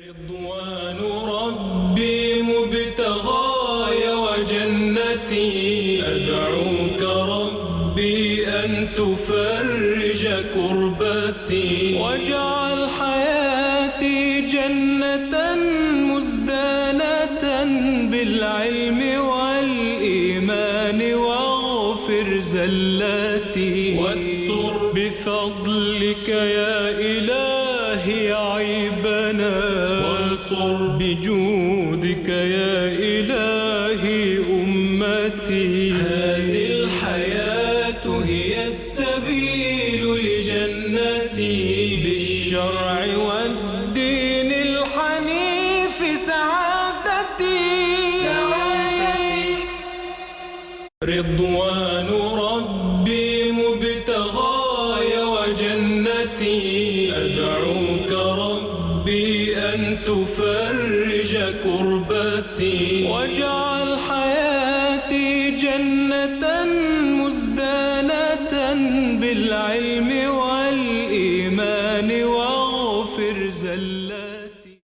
رضوان ربي مبتغاي وجنتي، أدعوك ربي أن تفرج كربتي، واجعل حياتي جنة مزدانة بالعلم والإيمان، واغفر زلاتي واستر بفضلك يا إلهي عيبنا، وانصر بجودك يا إلهي أمتي. هذه الحياة هي السبيل لجنتي، بالشرع والدين الحنيف سعادتي. رضوان ربي مبتغاي وجنتي، أدعوك ربي أن تفرج كربتي، واجعل